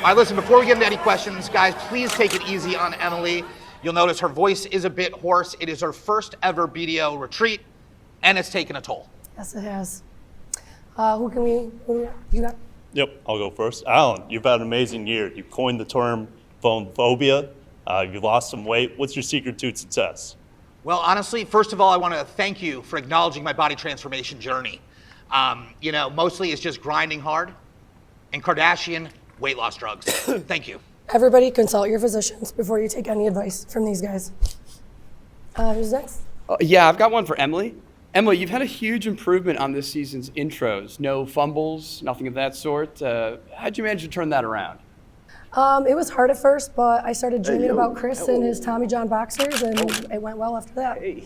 right, listen, before we get into any questions, guys, please take it easy on Emily. You'll notice her voice is a bit hoarse. It is her first ever BDO retreat, and it's taken a toll. Yes, it has. Who you got? Yep, I'll go first. Alan, you've had an amazing year. You coined the term phone phobia. You've lost some weight. What's your secret to success? Well, honestly, first of all, I want to thank you for acknowledging my body transformation journey. Mostly it's just grinding hard and Kardashian weight loss drugs. Thank you. Everybody consult your physicians before you take any advice from these guys. Who's next? Yeah, I've got one for Emily. Emily, you've had a huge improvement on this season's intros. No fumbles, nothing of that sort. How'd you manage to turn that around? It was hard at first, but I started dreaming about Chris and his Tommy John boxers, and it went well after that. Hey,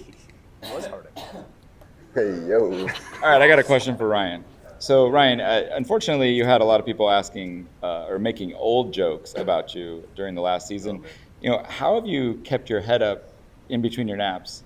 it was hard. Hey, yo. All right, I got a question for Ryan. So Ryan, unfortunately, you had a lot of people asking or making old jokes about you during the last season. How have you kept your head up in between your naps?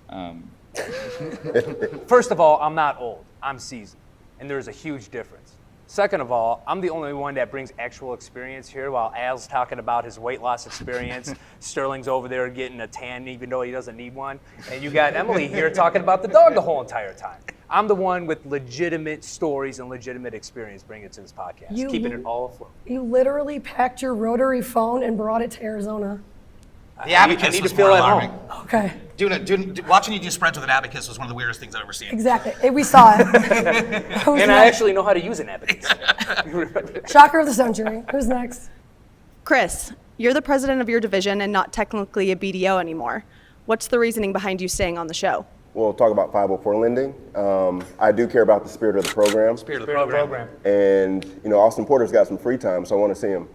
First of all, I'm not old. I'm seasoned, and there's a huge difference. Second of all, I'm the only one that brings actual experience here while Al's talking about his weight loss experience. Sterling's over there getting a tan even though he doesn't need one. And you got Emily here talking about the dog the whole entire time. I'm the one with legitimate stories and legitimate experience bringing it to this podcast, keeping it all afloat. You literally packed your rotary phone and brought it to Arizona. The abacus was more alarming. Okay. Watching you do spreads with an abacus was one of the weirdest things I've ever seen. Exactly. We saw it. And I actually know how to use an abacus. Shocker of the century. Who's next? Chris, you're the president of your division and not technically a BDO anymore. What's the reasoning behind you staying on the show? We'll talk about 504 lending. I do care about the spirit of the program. Spirit of the program. And, Austin Porter's got some free time, so I want to see him.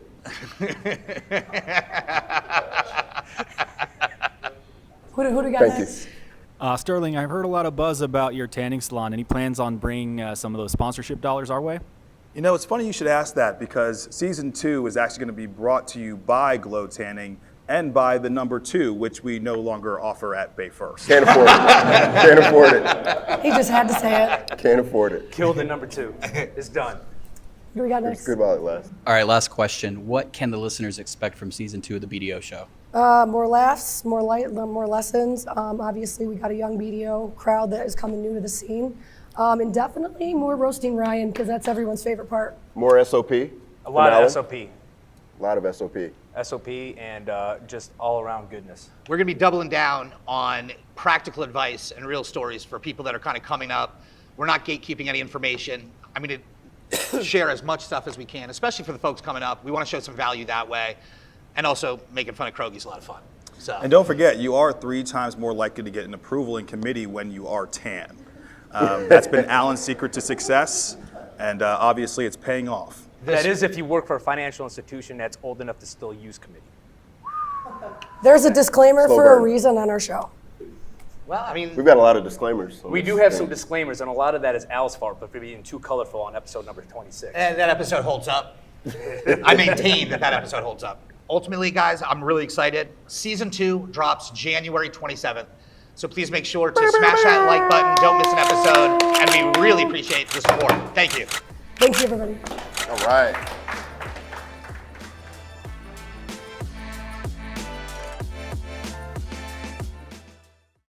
Who do we got Thank next? you. Sterling, I've heard a lot of buzz about your tanning salon. Any plans on bringing some of those sponsorship dollars our way? It's funny you should ask that because season 2 is actually going to be brought to you by Glow Tanning and by the number 2, which we no longer offer at Bay First. Can't afford it. Can't afford it. He just had to say it. Can't afford it. Kill the number 2. It's done. Who do we got next? Good while it lasts. All right, last question. What can the listeners expect from season 2 of the BDO Show? More laughs, more lessons. Obviously, we got a young BDO crowd that is coming new to the scene. And definitely more roasting Ryan, because that's everyone's favorite part. More SOP. A lot of SOP. A lot of SOP. SOP and just all around goodness. We're going to be doubling down on practical advice and real stories for people that are kind of coming up. We're not gatekeeping any information. I'm going to share as much stuff as we can, especially for the folks coming up. We want to show some value that way. And also, making fun of Krogi is a lot of fun. So. And don't forget, you are 3 times more likely to get an approval in committee when you are tan. That's been Alan's secret to success, and obviously it's paying off. That is if you work for a financial institution that's old enough to still use committee. There's a disclaimer for a reason on our show. Well, I mean, we've got a lot of disclaimers. We do have some disclaimers, and a lot of that is Al's fault, but for being too colorful on episode number 26. And that episode holds up. I maintain that episode holds up. Ultimately, guys, I'm really excited. Season 2 drops January 27th. So please make sure to smash that like button. Don't miss an episode. And we really appreciate the support. Thank you. Thank you, everybody. All right.